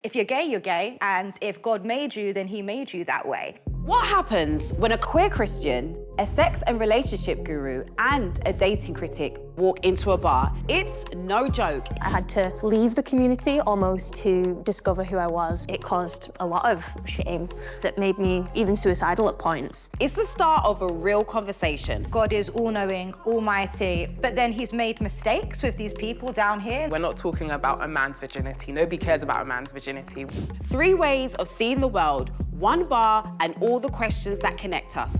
If you're gay, and if God made you, then he made you that way. What happens when a queer Christian, a sex and relationship guru, and a dating critic walk into a bar? It's no joke. I had to leave the community almost to discover who I was. It caused a lot of shame that made me even suicidal at points. It's the start of a real conversation. God is all-knowing, almighty, but then he's made mistakes with these people down here. We're not talking about a man's virginity. Nobody cares about a man's virginity. 3 ways of seeing the world, 1 bar, and all the questions that connect us.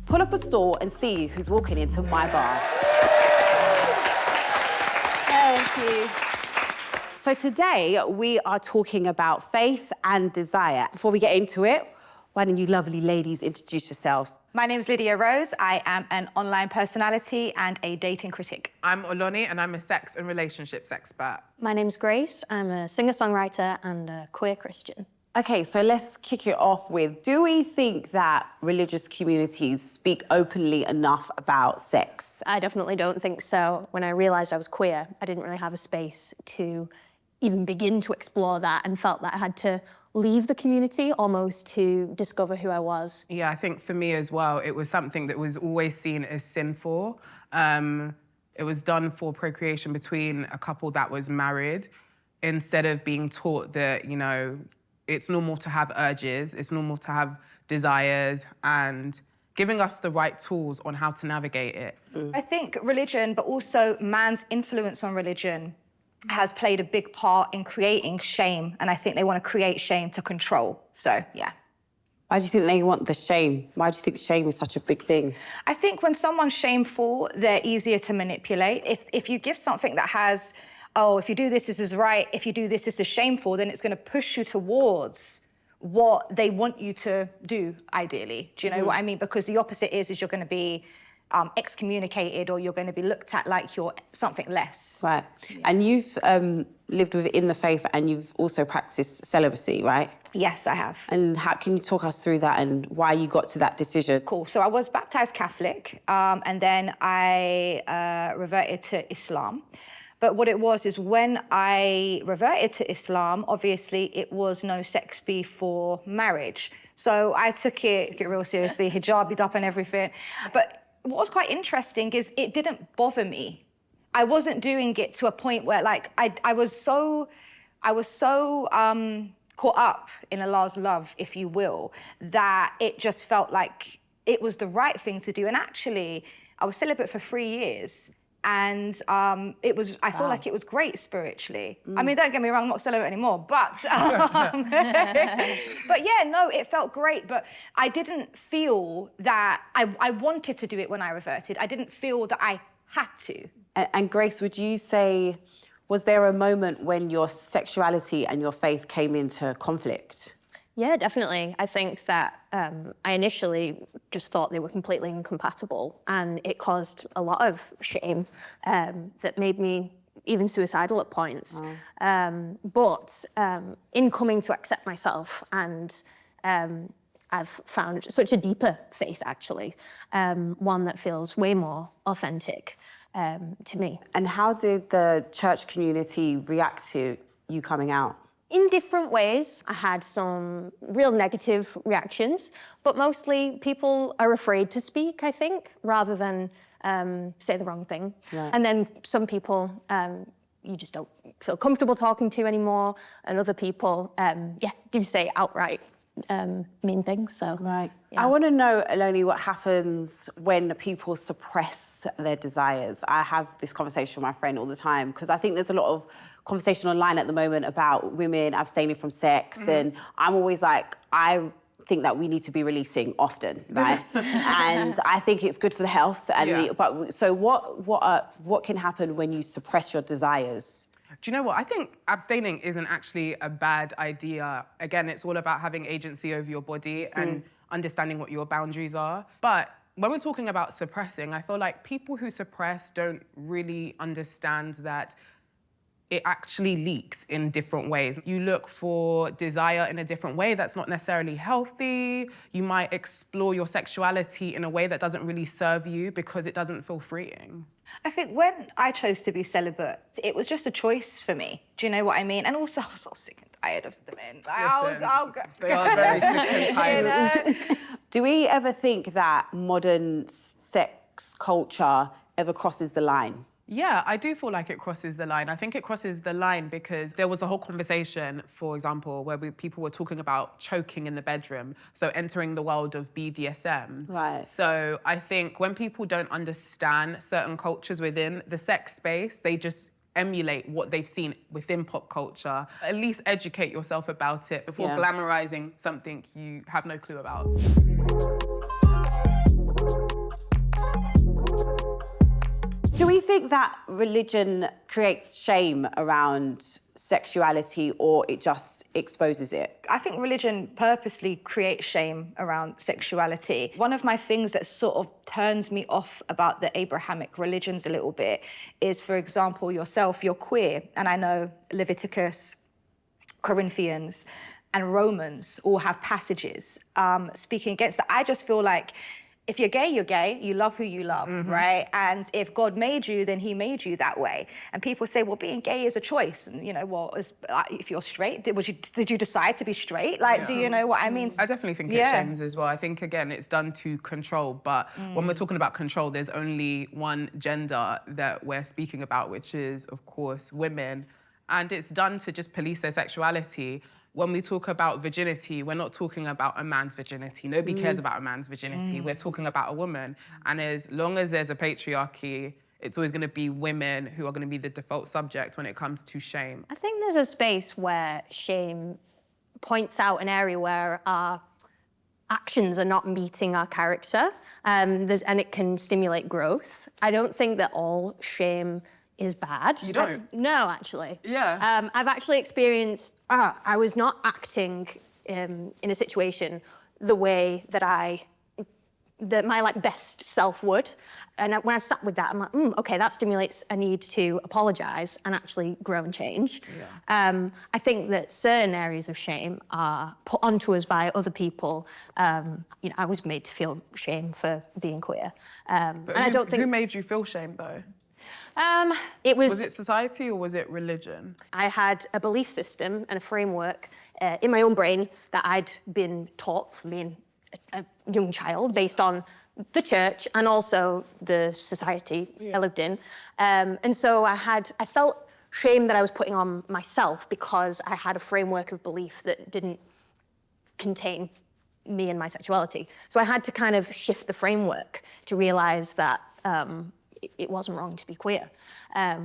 Pull up a stall and see who's walking into my bar. Thank you. So today, we are talking about faith and desire. Before we get into it, why don't you lovely ladies introduce yourselves? My name's Lydia Rose. I am an online personality and a dating critic. I'm Oloni and I'm a sex and relationships expert. My name's Grace. I'm a singer-songwriter and a queer Christian. Okay, so let's kick it off with, do we think that religious communities speak openly enough about sex? I definitely don't think so. When I realised I was queer, I didn't really have a space to even begin to explore that and felt that I had to leave the community almost to discover who I was. Yeah, I think for me as well, it was something that was always seen as sinful. It was done for procreation between a couple that was married, instead of being taught that, you know, it's normal to have urges, it's normal to have desires, and giving us the right tools on how to navigate it. I think religion, but also man's influence on religion, has played a big part in creating shame, and I think they want to create shame to control, so yeah. Why do you think they want the shame? Why do you think shame is such a big thing? I think when someone's shameful, they're easier to manipulate. If you give something that has, oh, if you do this is right, if you do this is shameful, then it's going to push you towards what they want you to do, ideally. Do you know what I mean? Because the opposite is you're going to be excommunicated, or you're going to be looked at like you're something less. Right. Yeah. And you've lived within the faith and you've also practiced celibacy, right? Yes, I have. And how can you talk us through that and why you got to that decision? Cool. So I was baptized Catholic, and then I reverted to Islam. But what it was is when I reverted to Islam, obviously it was no sex before marriage. So I took it real seriously, hijabied up and everything. But what was quite interesting is it didn't bother me. I wasn't doing it to a point where, like, I was so caught up in Allah's love, if you will, that it just felt like it was the right thing to do. And actually, I was celibate for 3 years. And I feel like it was great spiritually. I mean, don't get me wrong, I'm not celibate anymore, but but yeah, no, it felt great. But I didn't feel that I wanted to do it when I reverted. I didn't feel that I had to. And Grace, would you say, was there a moment when your sexuality and your faith came into conflict? Yeah, definitely. I think that I initially just thought they were completely incompatible, and it caused a lot of shame that made me even suicidal at points. But in coming to accept myself, and I've found such a deeper faith, actually, one that feels way more authentic to me. And how did the church community react to you coming out? In different ways. I had some real negative reactions, but mostly people are afraid to speak, I think, rather than say the wrong thing. Right. And then some people you just don't feel comfortable talking to anymore, and other people, do say outright mean things, so. Right. Yeah. I want to know, Oloni, what happens when people suppress their desires. I have this conversation with my friend all the time, because I think there's a lot of conversation online at the moment about women abstaining from sex, and I'm always like, I think that we need to be releasing often, right? And I think it's good for the health. And so what can happen when you suppress your desires? Do you know what? I think abstaining isn't actually a bad idea. Again, it's all about having agency over your body and understanding what your boundaries are. But when we're talking about suppressing, I feel like people who suppress don't really understand that it actually leaks in different ways. You look for desire in a different way that's not necessarily healthy. You might explore your sexuality in a way that doesn't really serve you because it doesn't feel freeing. I think when I chose to be celibate, it was just a choice for me. Do you know what I mean? And also, I was so sick and tired of the men. They are very sick and tired. You know? Do we ever think that modern sex culture ever crosses the line? Yeah, I do feel like it crosses the line. I think it crosses the line because there was a whole conversation, for example, where people were talking about choking in the bedroom, so entering the world of BDSM. Right. So I think when people don't understand certain cultures within the sex space, they just emulate what they've seen within pop culture. At least educate yourself about it before glamorizing something you have no clue about. Do we think that religion creates shame around sexuality or it just exposes it? I think religion purposely creates shame around sexuality. One of my things that sort of turns me off about the Abrahamic religions a little bit is, for example, yourself, you're queer, and I know Leviticus, Corinthians, and Romans all have passages speaking against that. I just feel like if you're gay, you're gay. You love who you love, right? And if God made you, then he made you that way. And people say, well, being gay is a choice. And, you know, well, if you're straight, did you decide to be straight? Like, do you know what I mean? I definitely think it shames as well. I think, again, it's done to control. But when we're talking about control, there's only one gender that we're speaking about, which is, of course, women. And it's done to just police their sexuality. When we talk about virginity, we're not talking about a man's virginity. Nobody cares about a man's virginity. We're talking about a woman. And as long as there's a patriarchy, it's always going to be women who are going to be the default subject when it comes to shame. I think there's a space where shame points out an area where our actions are not meeting our character, and it can stimulate growth. I don't think that all shame is bad. You don't? No, actually. Yeah. I've actually experienced, I was not acting in a situation the way that my like best self would. And when I sat with that, I'm like, okay, that stimulates a need to apologise and actually grow and change. Yeah. I think that certain areas of shame are put onto us by other people. You know, I was made to feel shame for being queer. And I don't think... Who made you feel shame, though? It was... Was it society or was it religion? I had a belief system and a framework in my own brain that I'd been taught from being a young child based on the church and also the society I lived in. And so I felt shame that I was putting on myself because I had a framework of belief that didn't contain me and my sexuality. So I had to kind of shift the framework to realise that it wasn't wrong to be queer,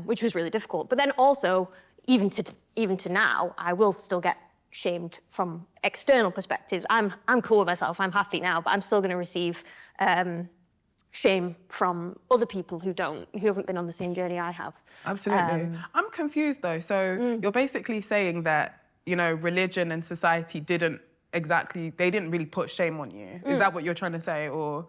which was really difficult. But then also, even to now, I will still get shamed from external perspectives. I'm cool with myself, I'm happy now, but I'm still going to receive shame from other people who haven't been on the same journey I have. Absolutely. I'm confused though. So you're basically saying that, you know, religion and society they didn't really put shame on you. Is that what you're trying to say, or?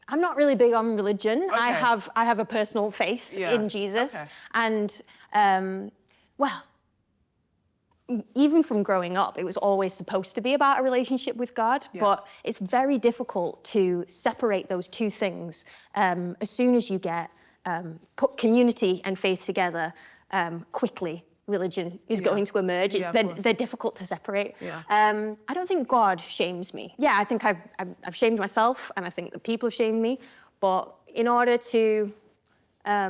I'm not really big on religion. Okay. I have a personal faith in Jesus. Okay. And, well, even from growing up, it was always supposed to be about a relationship with God, but it's very difficult to separate those two things. As soon as you put community and faith together, quickly religion is going to emerge. They're difficult to separate. Yeah. I don't think God shames me. Yeah, I think I've shamed myself, and I think that people have shamed me. But in order to, I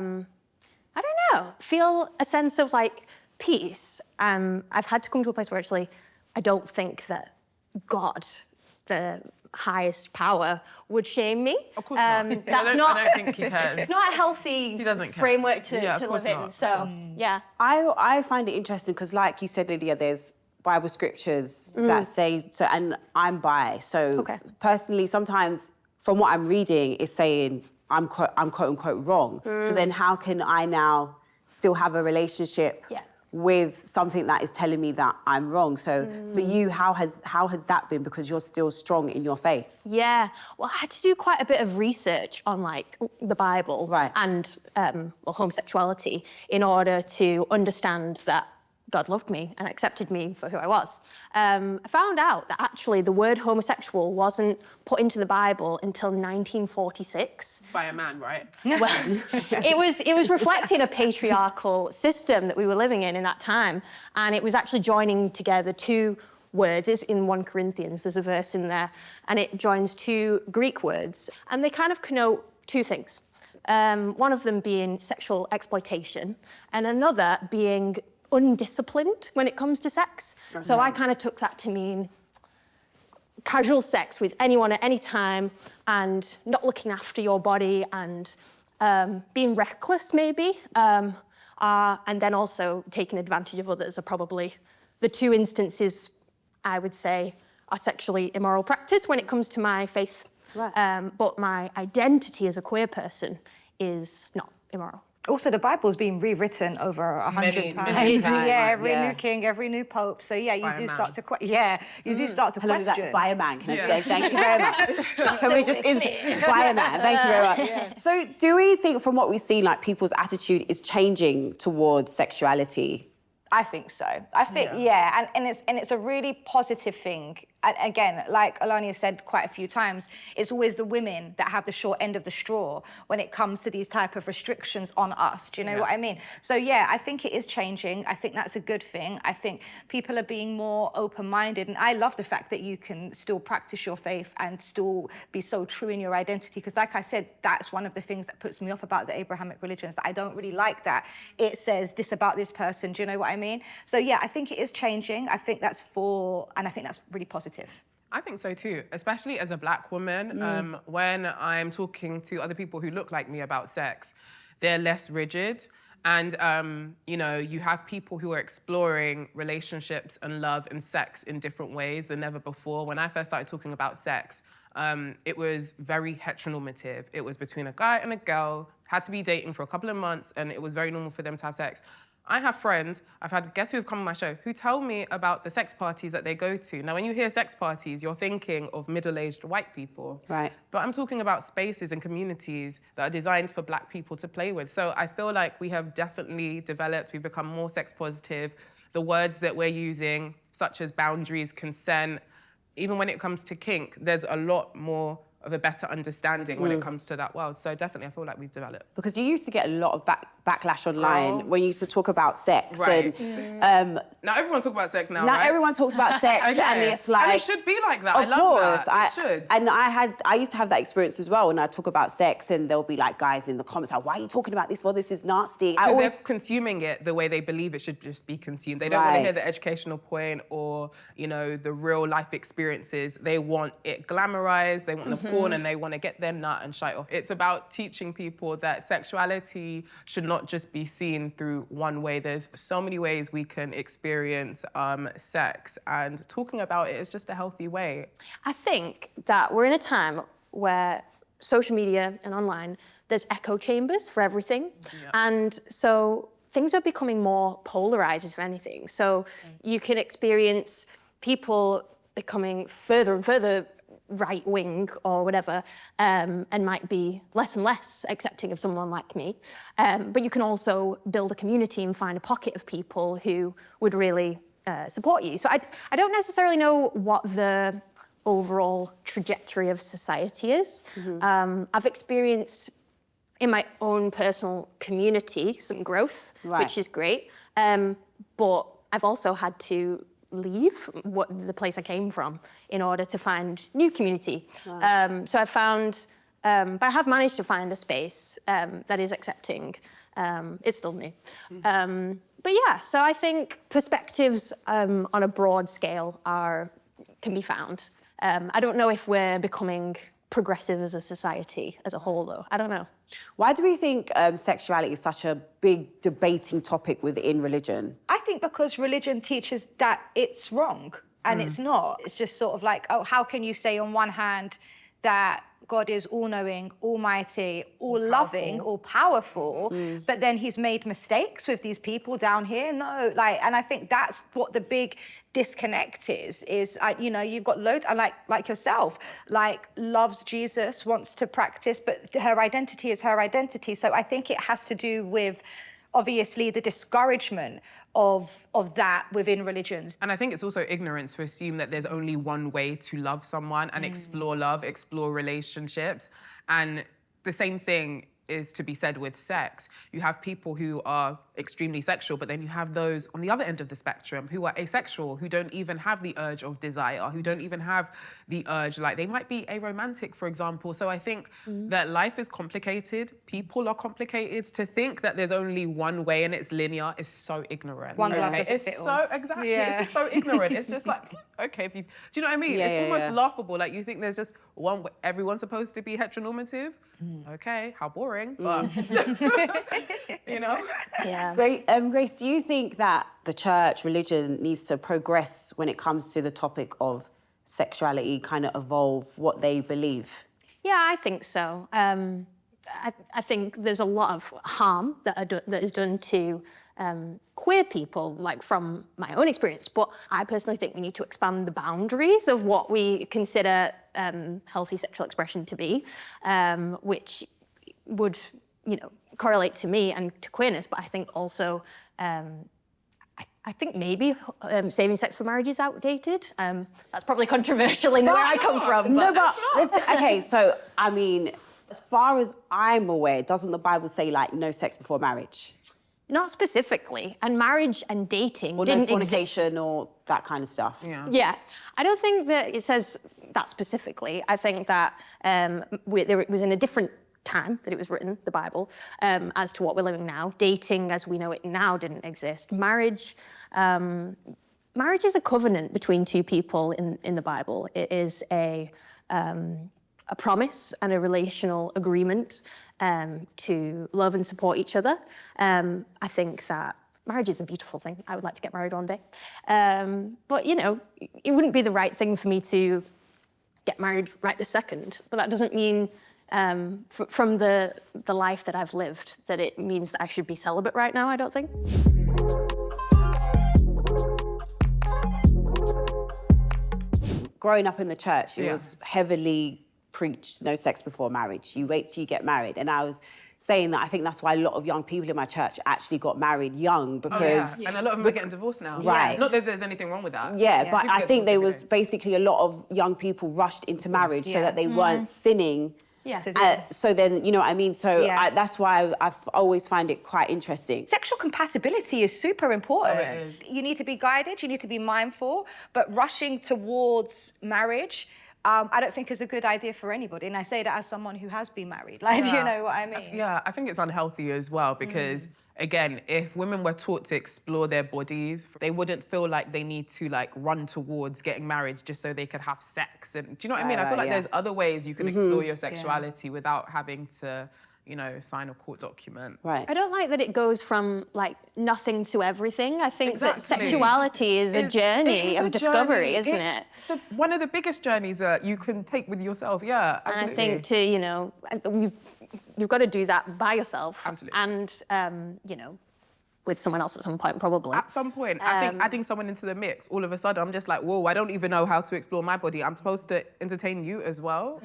don't know, feel a sense of like peace, I've had to come to a place where actually I don't think that God, the highest power, would shame me. Of course not. That's I don't think he cares. It's not a healthy framework to live in. So, yeah. I find it interesting because, like you said, Lydia, there's Bible scriptures that say, and I'm bi. So personally, sometimes from what I'm reading, it's saying I'm quote unquote wrong. So then how can I now still have a relationship with something that is telling me that I'm wrong. So for you, how has that been? Because you're still strong in your faith. Yeah, well, I had to do quite a bit of research on like the Bible and homosexuality in order to understand that God loved me and accepted me for who I was. I found out that actually the word homosexual wasn't put into the Bible until 1946. By a man, right? Well, it was reflecting a patriarchal system that we were living in that time, and it was actually joining together two words. It's in 1 Corinthians, there's a verse in there, and it joins two Greek words, and they kind of connote two things. One of them being sexual exploitation, and another being undisciplined when it comes to sex. So I kind of took that to mean casual sex with anyone at any time and not looking after your body and being reckless maybe. And then also taking advantage of others are probably the two instances I would say are sexually immoral practice when it comes to my faith. But my identity as a queer person is not immoral. Also, the Bible's been rewritten over 100 times. Many times, yeah, every new king, every new pope. So yeah, you do start to question. By a man, can I say thank you very much? Can we just by a man? Thank you very much. Yes. So, do we think, from what we've seen, like people's attitude is changing towards sexuality? I think so. I think and it's a really positive thing. And again, like Oloni has said quite a few times, it's always the women that have the short end of the straw when it comes to these type of restrictions on us. Do you know what I mean? So yeah, I think it is changing. I think that's a good thing. I think people are being more open-minded, and I love the fact that you can still practice your faith and still be so true in your identity. Because like I said, that's one of the things that puts me off about the Abrahamic religions, that I don't really like that it says this about this person. Do you know what I mean? So yeah, I think it is changing. I think that's really positive. I think so too, especially as a Black woman. When I'm talking to other people who look like me about sex, they're less rigid. And, you have people who are exploring relationships and love and sex in different ways than ever before. When I first started talking about sex, it was very heteronormative. It was between a guy and a girl, had to be dating for a couple of months, and it was very normal for them to have sex. I have friends, I've had guests who have come on my show, who tell me about the sex parties that they go to. Now, when you hear sex parties, you're thinking of middle-aged white people. Right. But I'm talking about spaces and communities that are designed for Black people to play with. So I feel like we have definitely developed, we've become more sex positive. The words that we're using, such as boundaries, consent, even when it comes to kink, there's a lot more of a better understanding when it comes to that world. So definitely, I feel like we've developed. Because you used to get a lot of backlash online when you used to talk about sex. Right. And, now everyone talks about sex now, now right? everyone talks about sex, and it's like... And it should be like that. Of I love course. that. It should. And I used to have that experience as well when I talk about sex, and there'll be like guys in the comments like, why are you talking about this? Well, this is nasty. Because they're consuming it the way they believe it should just be consumed. They don't want to hear the educational point or, the real life experiences. They want it glamorized, they want the porn, and they want to get their nut and shite off. It's about teaching people that sexuality should not just be seen through one way. There's so many ways we can experience sex, and talking about it is just a healthy way. I think that we're in a time where social media and online, there's echo chambers for everything. Yeah. And so things are becoming more polarized, if anything. So you can experience people becoming further and further right wing or whatever, and might be less and less accepting of someone like me. But you can also build a community and find a pocket of people who would really support you. So I don't necessarily know what the overall trajectory of society is. I've experienced in my own personal community some growth, which is great. But I've also had to leave the place I came from in order to find new community. So I found, but I have managed to find a space that is accepting. It's still new. But yeah, so I think perspectives on a broad scale can be found. I don't know if we're becoming progressive as a society as a whole, though. I don't know. Why do we think sexuality is such a big debating topic within religion? I think because religion teaches that it's wrong, and it's not. It's just sort of like, oh, how can you say on one hand that God is all-knowing, almighty, all-loving, all-powerful, but then he's made mistakes with these people down here. No, like, and I think that's what the big disconnect is you know, you've got loads, and like yourself, like loves Jesus, wants to practice, but her identity is her identity. So I think it has to do with, obviously, the discouragement of that within religions. And I think it's also ignorant to assume that there's only one way to love someone and explore love, explore relationships. And the same thing is to be said with sex. You have people who are extremely sexual, but then you have those on the other end of the spectrum who are asexual, who don't even have the urge of desire, who don't even have the urge, like they might be aromantic, for example. So I think that life is complicated, people are complicated. To think that there's only one way and it's linear is so ignorant. One glove doesn't It's fit all. so, exactly, it's just so ignorant. It's just like, okay, if you, do you know what I mean? It's almost laughable. Like you think there's just one way, everyone's supposed to be heteronormative. Okay, how boring, but you know? Yeah. Grace, do you think that the church, religion needs to progress when it comes to the topic of sexuality, kind of evolve what they believe? Yeah, I think so. I think there's a lot of harm that is done to queer people, like from my own experience. But I personally think we need to expand the boundaries of what we consider healthy sexual expression to be, which would, you know, correlate to me and to queerness. But I think also, I think maybe saving sex for marriage is outdated. That's probably controversial in where I come from. No, but okay, so I mean, as far as I'm aware, doesn't the Bible say like no sex before marriage? Not specifically, and marriage and dating Or didn't no fornication exist. or that kind of stuff? Yeah, I don't think that it says that specifically. I think that it was in a different time that it was written, the Bible, as to what we're living now. Dating, as we know it now, didn't exist. Marriage is a covenant between two people in the Bible. It is a promise and a relational agreement to love and support each other. I think that marriage is a beautiful thing. I would like to get married one day. But, you know, it wouldn't be the right thing for me to get married right this second. But that doesn't mean, from the life that I've lived, that it means that I should be celibate right now, I don't think. Growing up in the church, it was heavily preached, no sex before marriage. You wait till you get married. And I was saying that I think that's why a lot of young people in my church actually got married young, because... And a lot of them are getting divorced now. Right. Not that there's anything wrong with that. Yeah, but People I get think there divorced was every day. basically a lot of young people rushed into marriage so that they weren't sinning. Yeah. So then, you know what I mean? So Yeah. that's why I've always find it quite interesting. Sexual compatibility is super important. Oh, it is. You need to be guided, you need to be mindful, but rushing towards marriage, I don't think is a good idea for anybody. And I say that as someone who has been married. Like, do you know what I mean? Yeah, I think it's unhealthy as well because, again, if women were taught to explore their bodies, they wouldn't feel like they need to like run towards getting married just so they could have sex. And do you know what I mean? I feel like there's other ways you can explore your sexuality without having to, you know, sign a court document. Right. I don't like that it goes from like nothing to everything. I think that Exactly. sexuality is a It journey is of a discovery, journey. isn't it? It's one of the biggest journeys that you can take with yourself. Yeah, absolutely. And I think to, you know, you've got to do that by yourself. Absolutely. And, you know, with someone else at some point, probably. At some point, I think adding someone into the mix, all of a sudden, I'm just like, whoa, I don't even know how to explore my body. I'm supposed to entertain you as well?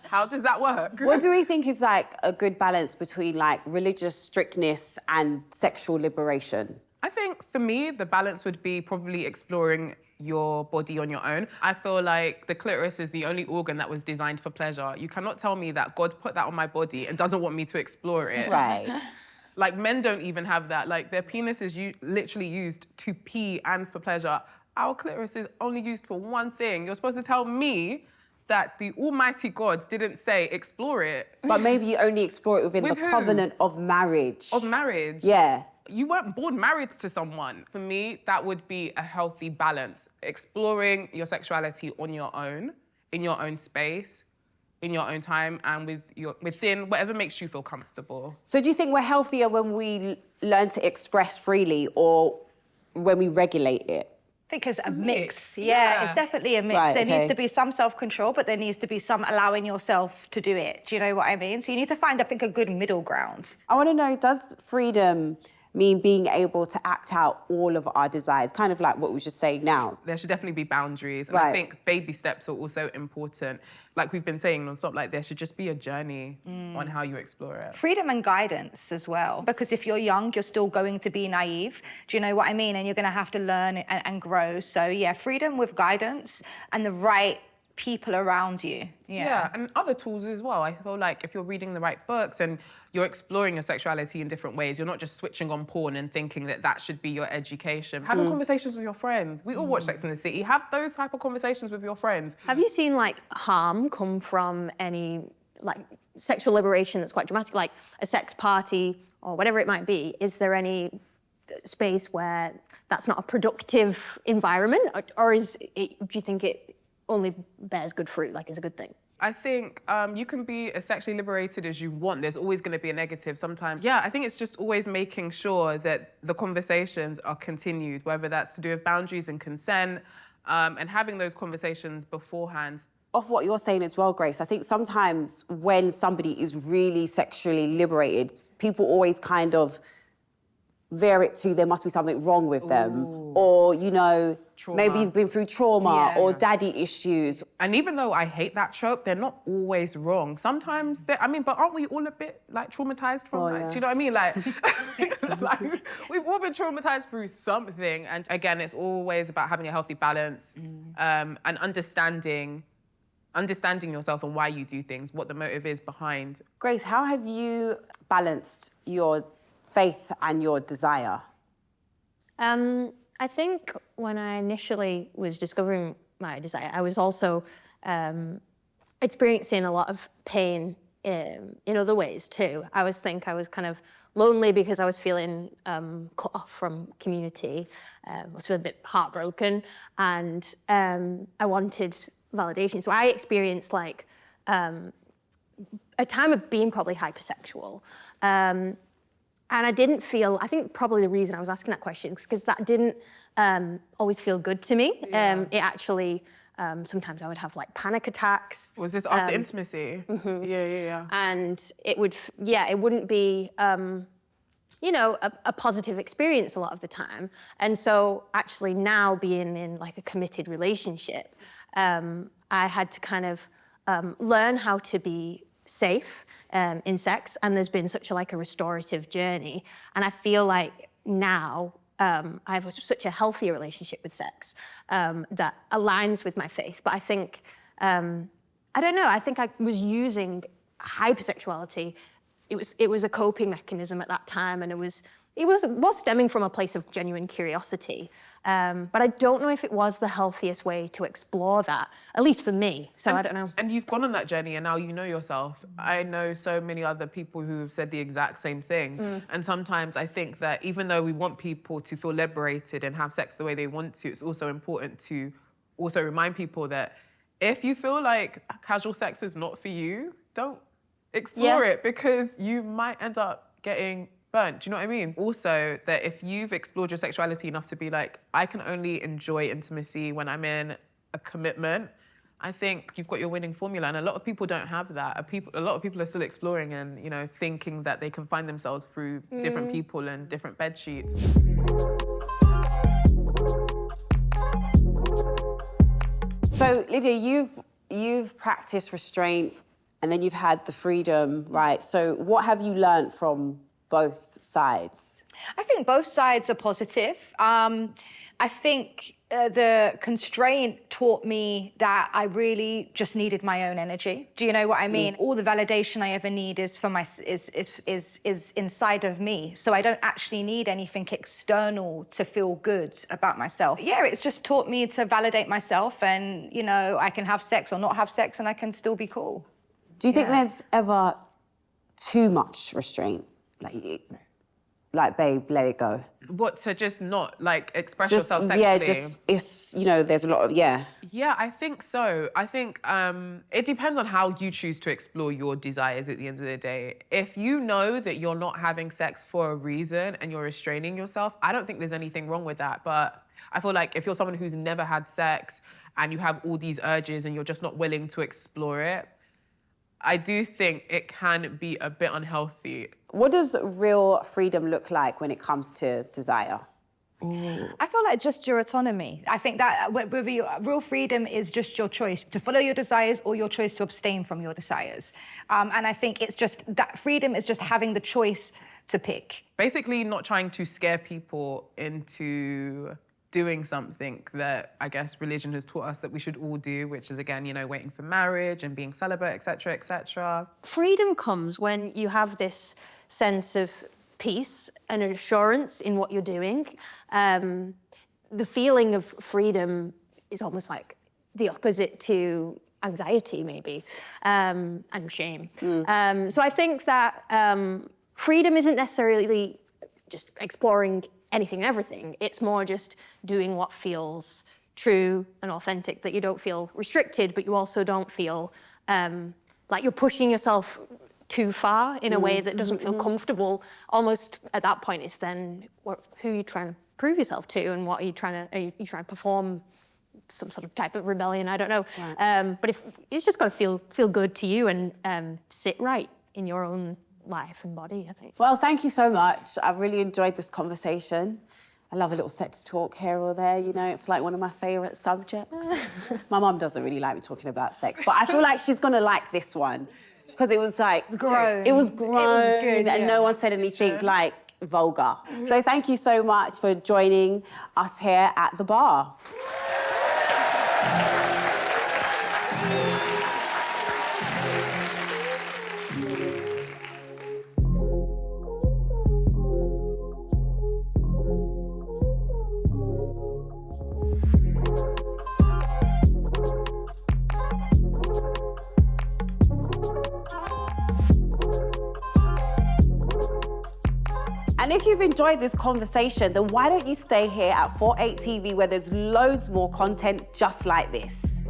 How does that work? What do we think is like a good balance between like religious strictness and sexual liberation? I think for me, the balance would be probably exploring your body on your own. I feel like the clitoris is the only organ that was designed for pleasure. You cannot tell me that God put that on my body and doesn't want me to explore it. Right. Like, men don't even have that. Like, their penis is literally used to pee and for pleasure. Our clitoris is only used for one thing. You're supposed to tell me that the Almighty God didn't say, explore it. But maybe you only explore it within With the who? covenant of marriage. Of marriage. Yeah. You weren't born married to someone. For me, that would be a healthy balance. Exploring your sexuality on your own, in your own space, in your own time, and within whatever makes you feel comfortable. So do you think we're healthier when we learn to express freely or when we regulate it? think it's a mix. Yeah, Yeah. it's definitely a mix. Right, there needs okay. to be some self-control, but there needs to be some allowing yourself to do it. Do you know what I mean? So you need to find, I think, a good middle ground. I want to know, does freedom mean being able to act out all of our desires? Kind of like what we were just saying now. There should definitely be boundaries. And I Right. think baby steps are also important. Like we've been saying non-stop, like there should just be a journey on how you explore it. Freedom and guidance as well. Because if you're young, you're still going to be naive. Do you know what I mean? And you're going to have to learn and grow. So yeah, freedom with guidance and the right people around you. Yeah, and other tools as well. I feel like if you're reading the right books and you're exploring your sexuality in different ways, you're not just switching on porn and thinking that that should be your education. Having conversations with your friends. We all watch Sex and the City. Have those type of conversations with your friends. Have you seen like harm come from any like sexual liberation that's quite dramatic, like a sex party or whatever it might be? Is there any space where that's not a productive environment, or is it, do you think it only bears good fruit, like is a good thing? I think you can be as sexually liberated as you want. There's always going to be a negative sometimes. Yeah, I think it's just always making sure that the conversations are continued, whether that's to do with boundaries and consent, and having those conversations beforehand. Off what you're saying as well, Grace, I think sometimes when somebody is really sexually liberated, people always kind of veer it to there must be something wrong with them. Or, you know, maybe you've been through trauma or daddy issues. And even though I hate that trope, they're not always wrong. Sometimes, I mean, but aren't we all a bit like traumatized from that? Do you know what I mean? Like, like, we've all been traumatized through something. And again, it's always about having a healthy balance and understanding yourself and why you do things, what the motive is behind. Grace, how have you balanced your faith and your desire? I think when I initially was discovering my desire, I was also experiencing a lot of pain in other ways too. I was kind of lonely because I was feeling cut off from community. I was feeling a bit heartbroken, and I wanted validation. So I experienced like a time of being probably hypersexual. And I didn't feel, I think probably the reason I was asking that question is because that didn't always feel good to me. It actually, sometimes I would have like panic attacks. Was this after intimacy? Yeah. And it would, it wouldn't be, you know, a positive experience a lot of the time. And so actually now being in like a committed relationship, I had to kind of learn how to be safe in sex, and there's been such a restorative journey, and I feel like now I have such a healthy relationship with sex that aligns with my faith. But I think I don't know, I think I was using hypersexuality. It was a coping mechanism at that time, and it was stemming from a place of genuine curiosity. But I don't know if it was the healthiest way to explore that, at least for me. So I don't know. And you've gone on that journey and now you know yourself. I know so many other people who have said the exact same thing. And sometimes I think that even though we want people to feel liberated and have sex the way they want to, it's also important to also remind people that if you feel like casual sex is not for you, don't explore it, because you might end up getting burnt. Do you know what I mean? Also, that if you've explored your sexuality enough to be like, I can only enjoy intimacy when I'm in a commitment, I think you've got your winning formula. And a lot of people don't have that. A lot of people are still exploring and, you know, thinking that they can find themselves through different people and different bed sheets. So, Lydia, you've practiced restraint and then you've had the freedom, right? So what have you learned from both sides? I think both sides are positive. I think the constraint taught me that I really just needed my own energy. Do you know what I mean? All the validation I ever need is for is inside of me. So I don't actually need anything external to feel good about myself. Yeah, it's just taught me to validate myself, and you know, I can have sex or not have sex and I can still be cool. Do you think there's ever too much restraint? Like, babe, let it go. What, to just not, express yourself sexually? Yeah, it's, you know, there's a lot of, Yeah, I think so. I think it depends on how you choose to explore your desires at the end of the day. If you know that you're not having sex for a reason and you're restraining yourself, I don't think there's anything wrong with that. But I feel like if you're someone who's never had sex and you have all these urges and you're just not willing to explore it, I do think it can be a bit unhealthy. What does real freedom look like when it comes to desire? I feel like just your autonomy. I think that real freedom is just your choice to follow your desires or your choice to abstain from your desires. And I think it's just that freedom is just having the choice to pick. Basically not trying to scare people into doing something that I guess religion has taught us that we should all do, which is, again, you know, waiting for marriage and being celibate, et cetera, et cetera. Freedom comes when you have this sense of peace and assurance in what you're doing. The feeling of freedom is almost like the opposite to anxiety, maybe, and shame. So I think that freedom isn't necessarily just exploring anything and everything. It's more just doing what feels true and authentic, that you don't feel restricted, but you also don't feel like you're pushing yourself too far in a way that doesn't feel comfortable. Almost at that point, it's then who are you trying to prove yourself to, and what are you trying to perform some sort of type of rebellion? I don't know. Right. But if it's just got to feel good to you and sit right in your own life and body, I think. Well, thank you so much. I've really enjoyed this conversation. I love a little sex talk here or there, you know, it's like one of my favourite subjects. My mum doesn't really like me talking about sex, but I feel like she's gonna like this one, because it was like... grown. It was grown, it was good, and no one said anything like vulgar. So thank you so much for joining us here at the bar. And if you've enjoyed this conversation, then why don't you stay here at 48 TV, where there's loads more content just like this.